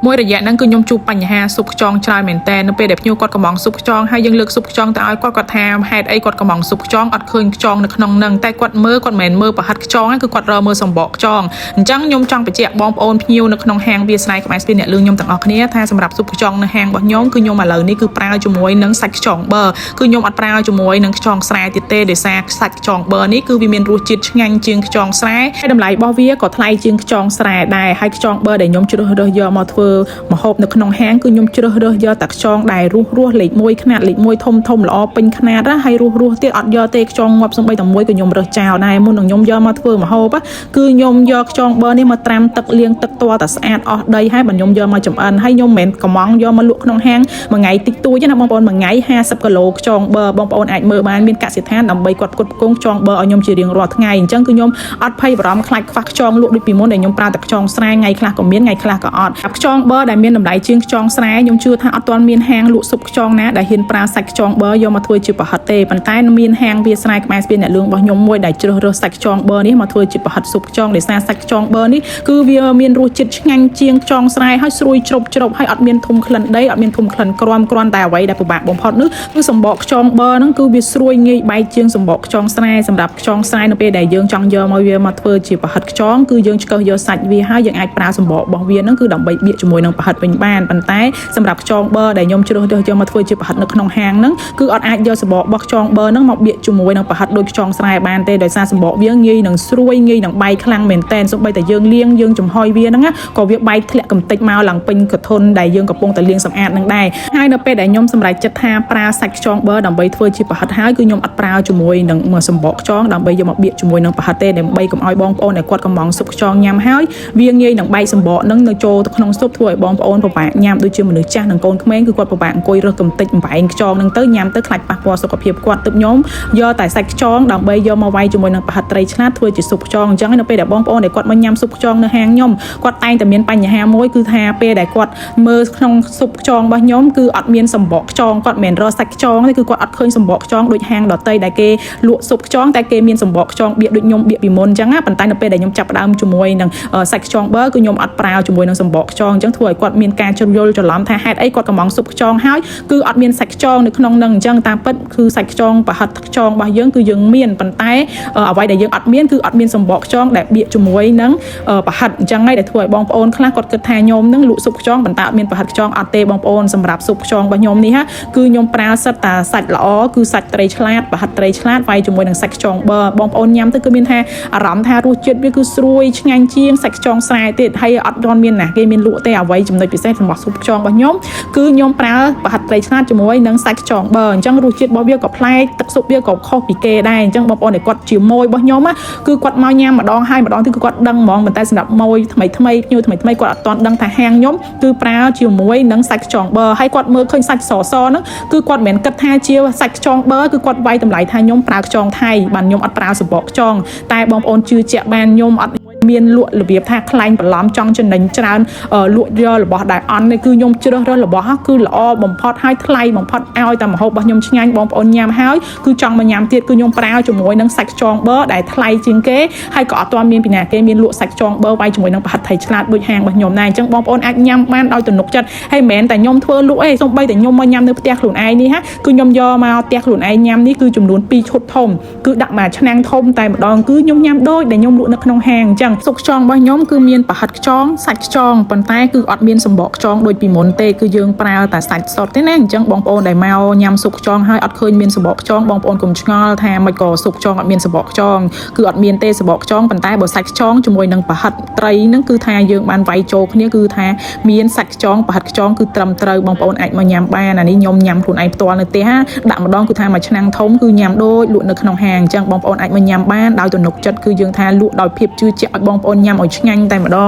មួយរយៈហ្នឹងគឺខ្ញុំជួបបញ្ហាស៊ុបខ្យងច្រើនមែនតើនៅពេលដែលភ្ញៀវគាត់កំងស៊ុបខ្យងហើយយើងលើកស៊ុបខ្យងទៅឲ្យគាត់ថាហេតុអីគាត់កំងស៊ុបខ្យងអត់ឃើញខ្យងនៅក្នុងហ្នឹងតែគាត់មើលគាត់មិនមែនមើលប្រហិតខ្យងគឺគាត់រកមើលសម្បកខ្យងអញ្ចឹងខ្ញុំចង់បញ្ជាក់បងប្អូនភ្ញៀវនៅក្នុងហាងវាស្រ័យក្បែរស្ពានអ្នកលឿងខ្ញុំទាំងអស់គ្នាថាសម្រាប់ស៊ុបខ្យងនៅហាងរបស់ខ្ញុំគឺខ្ញុំឥឡូវនេះគឺប្រើជាមួយនឹងសាច់ខ្យងប៊ឺគឺខ្ញុំអត់ប្រើជាមួយនឹងខ្យងស្រែទៀតទេដោយសារសាច់ខ្យងប៊ឺនេះគឺវាមានរសជាតិឆ្ងាញ់ជាងខ្យងស្រែហើយតម្លៃរបស់វាក៏ថ្លៃជាងខ្យងស្រែដែរហើយខ្យងប៊ឺដែលខ្ញុំជ្រើសរើសយកមកធ្វើម្ហូបនៅក្នុងហាងគឺខ្ញុំជ្រើសរើសយកតែខ្យងដែលរស់លេខ1ខ្នាតលេខ1ធំល្អពេញខ្នាតហើយរស់ទៀតអត់យកទេខ្យងងាប់សំបីតែមួយក៏ខ្ញុំរើសចោលដែរមុននឹងខ្ញុំយកមកធ្វើម្ហូបគឺខ្ញុំយកខ្យងប៊ឺនេះមកត្រាំទឹកលាងទឹកទាល់តែស្អាតអស់ដីហើយបើខ្ញុំយកមកចម្អិនហើយខ្ញុំមិនមែនកំងយកមកលក់ក្នុងហាងមួយថ្ងៃតិចតួចណាបងប្អូនមួយថ្ងៃ50គីឡូខ្យងប៊ឺបងប្អូនអាចមើលបានមានកសិដ្ឋានដើម្បីគាត់ផ្គត់ផ្គង់ខ្យងប៊ឺឲ្យខ្ញុំជារៀងរាល់ថ្ងៃអញ្ចឹងគឺខ្ញុំអត់ភ័យបារម្ភខ្លាចខ្វះខ្យងលក់ដូចពីមុនដែលខ្ញុំប្រើតែខ្យងស្រែថ្ងៃខ្លះក៏មានថ្ងៃខ្លះក៏អត់ខ្យងប៊ឺដែលមានតម្លៃជាងខ្យងស្រែខ្ញុំជឿថាអត់ទាន់មានហាងលក់ស៊ុបខ្យងណាដែលហ៊ានប្រើសាច់ខ្យងប៊ឺយកមកធ្វើជាប្រហិតទេប៉ុន្តែមានហាងវាស្រ័យក្បែរស្ពានអ្នកលឿងរបស់ខ្ញុំមួយដែលជ្រើសរើសសាច់ខ្យងប៊ឺនេះមកធ្វើជាប្រហិតស៊ុបខ្យងដោយសារសាច់ខ្យងប៊ឺនេះគឺវាមានរសជាតិឆ្ងាញ់ជាងខ្យងស្រែហើយស្រួយជ្រប់ហើយអត់មានធុំក្លិនដីអត់មានធុំក្លិនគ្រាន់តែអ្វីដែលពិបាកបំផុតនោះគឺសម្បកខ្យងប៊ឺហ្នឹងគឺវាស្រួយងាយបែកជាងសម្បកខ្យងស្រែសម្រាប់ខ្យងស្រែនៅពេលដែលយើងចង់យកមកវាមកធ្វើជាប្រហិតខ្យងគឺយើងឆ្កឹះយកសាច់វាហើយយើងអាចប្រើសម្បករបស់វាហ្នឹងគឺដើម្បីបៀកជាមួយនឹងប្រហិតវិញបានប៉ុន្តែសម្រាប់ខ្យងប៊ឺដែលខ្ញុំជ្រើសរើសយកមកធ្វើជាប្រហិតនៅក្នុងហាងហ្នឹងគឺអត់អាចយកសម្បករបស់ខ្យងប៊ឺហ្នឹងមកបៀកជាមួយនឹងប្រហិតដូចខ្យងស្រែបានទេដោយសារសម្បកវាងាយនឹងស្រួយងាយនឹងបែកខ្លាំងមែនតែនសូម្បីតែយើងលាងយើងចំហុយវាហ្នឹងក៏វាបែកធ្លាក់កំតិចមកឡើងពេញកធុនដែលយើងកំពុងតែលាងសម្អាតហ្នឹងដែរហើយនៅពេលដែលខ្ញុំសម្រេចចិត្តថាប្រើសាច់ខ្យងប៊ឺដើម្បីធ្វើជាប្រហិតហើយគឺខ្ញុំអត់ប្រើជាមួយនឹងសម្បកខ្យងដើម្បីយកមកបៀកជាមួយនឹងប្រហិតទេដើម្បីកុំឲ្យបងប្អូនដែលគាត់កំងស៊ុបខ្យងញ៉ាំហើយវាងាយនឹងបែកសម្បកហ្នឹងនៅចូលទៅក្នុងស៊ុបធ្វើឲ្យបងប្អូនពិបាកញ៉ាំដូចជាមនុស្សចាស់និងកូនក្មេងគឺគាត់ពិបាកអង្គុយរើសកំតិចបំបែងខ្យងហ្នឹងទៅញ៉ាំទៅខ្លាចប៉ះពាល់សុខភាពគាត់ទឹកខ្ញុំយកតែសាច់ខ្យងដើម្បីយកមកវាយជាមួយនឹងប្រហិតត្រីឆ្លាតធ្វើជាស៊ុបខ្យងអញ្ចឹងនៅពេលដែលបងប្អូនដែលគាត់មកញ៉ាំស៊ុបខ្យងនៅហាងខ្ញុំគាត់តែងតែមានបញ្ហាមួយគឺថាពេលដែលគាត់មើលក្នុងស៊ុបខ្យងរបស់ខ្ញុំគឺអត់មានសម្បកខ្យងគាត់មិនមែនរកសាច់ខ្យងទេគឺគាត់អត់ឃើញសម្បកខ្យងដូចហាងដទៃដែលគេលក់ស៊ុបខ្យងតែគេមានសម្បកខ្យងបៀកដូចខ្ញុំបៀកពីមុនអញ្ចឹងណាប៉ុន្តែនៅពេលដែលខ្ញុំចាប់ផ្ដើមជាមួយនឹងសាច់ខ្យងប៊ឺគឺខ្ញុំអត់ប្រើជាមួយនឹងសម្បកខ្យងអញ្ចឹងធ្វើឲ្យគាត់មានការជ្រុលយល់ច្រឡំថាហេតុអីគាត់កំងស៊ុបខ្យងហើយគឺអត់មានសាច់ខ្យងនៅក្នុងនឹងអញ្ចឹងតាមពិតគឺសាច់ខ្យងប្រហិតខ្យងរបស់យើងគឺយើងមានប៉ុន្តែអ្វីដែលយើងអត់មានគឺអត់មានសម្បកខ្យងដែលបៀកជាមួយនឹងប្រហិតអញ្ចឹងហើយដែលធ្វើឲ្យបងប្អូនខ្លះគាត់គិតថាខ្ញុំនឹងលក់ស៊ុបខ្យងប៉ុន្តែអត់មានប្រហិតខ្យងអត់ទេបងប្អូនសម្រាប់ស៊ុបខ្យងរបស់ខ្ញុំនេះគឺខ្ញុំប្រើសិតតាសាច់ល្អគឺសាច់ត្រីឆ្លាតប្រហិតត្រីឆ្លាតវាយជាមួយនឹងសាច់ខ្យងប៊ឺបងប្អូនញ៉ាំទៅគឺមានថាអារម្មណ៍ថារសជាតិវាគឺស្រួយឆ្ងាញ់ជាងសាច់ខ្យងស្រែទៀតហើយអត់ទាន់មានណាគេមានលក់ទេអ្វីចំណុចពិសេសរបស់ស៊ុបខ្យងរបស់ខ្ញុំគឺខ្ញុំប្រើប្រហិតត្រីឆ្លាតជាមួយនឹងសាច់ខ្យងប៊ឺអញ្ចឹងរសជាតិរបស់វាក៏ប្លែកទឹកស៊ុបវាក៏ខុសពីគេដែរអញ្ចឹងបងប្អូនដែលគាត់ជាមួយរបស់ខ្ញុំគឺគាត់មកញ៉ាំម្ដងហើយម្ដងទៀតគឺគាត់ដឹងហ្មងប៉ុន្តែសម្រាប់ម៉ួយថ្មីភ្ញៀវថ្មីគាត់អត់ទាន់ដឹងថាហាងខ្ញុំគឺប្រើជាមួយនឹងសាច់ខ្យងប៊ឺហើយគាត់មើលឃើញសាច់សហ្នឹងគឺគាត់មិនមែនគិតថាជាសាច់ខ្យងប៊ឺគឺគាត់វាយតម្លៃថាខ្ញុំប្រើខ្យងថៃបាទខ្ញុំអត់ប្រើសម្បកខ្យងតែបងប្អូនជឿជាក់បានខ្ញុំអត់មានលក់របៀបថាខ្លែងបន្លំចង់ចំណេញច្រើនលក់យករបស់ដែលអន់នេះគឺខ្ញុំជ្រើសរើសរបស់គឺល្អបំផុតហើយថ្លៃបំផុតឲ្យតែម្ហូបរបស់ខ្ញុំឆ្ងាញ់បងប្អូនញ៉ាំហើយគឺចង់មកញ៉ាំទៀតគឺខ្ញុំប្រើជាមួយនឹងសាច់ខ្យងប៊ឺដែលថ្លៃជាងគេហើយក៏អត់ទាន់មានពីណាគេមានលក់សាច់ខ្យងប៊ឺវាយជាមួយនឹងប្រហិតថៃឆ្លាតដូចហាងរបស់ខ្ញុំដែរអញ្ចឹងបងប្អូនអាចញ៉ាំបានដោយទំនុកចិត្តហើយមិនមែនតែខ្ញុំធ្វើលក់ទេសូម្បីតែខ្ញុំមកញ៉ាំនៅផ្ទះខ្លួនឯងនេះគឺខ្ញុំយកមកផ្ទះខ្លួនឯងញ៉ាំនេះគឺចំនួន2ឈុតធំគឺដាក់មកឆ្នាំងធំតែម្ដងគឺខ្ញុំញ៉ាំដូចដែលខ្ញុំលក់នៅក្នុងហាងអញ្ចឹងស៊ុបខ្យងរបស់ខ្ញុំគឺមានប្រហិតខ្យងសាច់ខ្យងប៉ុន្តែគឺអត់មានសម្បកខ្យងដូចពីមុនទេគឺយើងប្រើតែសាច់សុទ្ធទេណាអញ្ចឹងបងប្អូនដែលមកញ៉ាំស៊ុបខ្យងហើយអត់ឃើញមានសម្បកខ្យងបងប្អូនកុំឆ្ងល់ថាមិនក៏ស៊ុបខ្យងអត់មានសម្បកខ្យងគឺអត់មានទេសម្បកខ្យងប៉ុន្តែបើសាច់ខ្យងជាមួយនឹងប្រហិតត្រីហ្នឹងគឺថាយើងបានវាយចូលគ្នាគឺថាមានសាច់ខ្យងប្រហិតខ្យងគឺត្រឹមត្រូវបងប្អូនអាចមកញ៉ាំបានអានេះខ្ញុំញ៉ាំខ្លួនឯងផ្ទាល់នៅផ្ទះដាក់ម្ដងគឺថាមួយឆ្នាំងធំគឺញ៉ាំដូចលក់នៅក្នុងហាងអញ្ចឹងបងប្អូនអាចមកញ៉ាំបានដោយទំនុកចិត្តគឺយើងថាលក់ដោយភាពជឿជាក់ឲ្យបងប្អូនញ៉ាំឲ្យឆ្ងាញ់តែម្ដង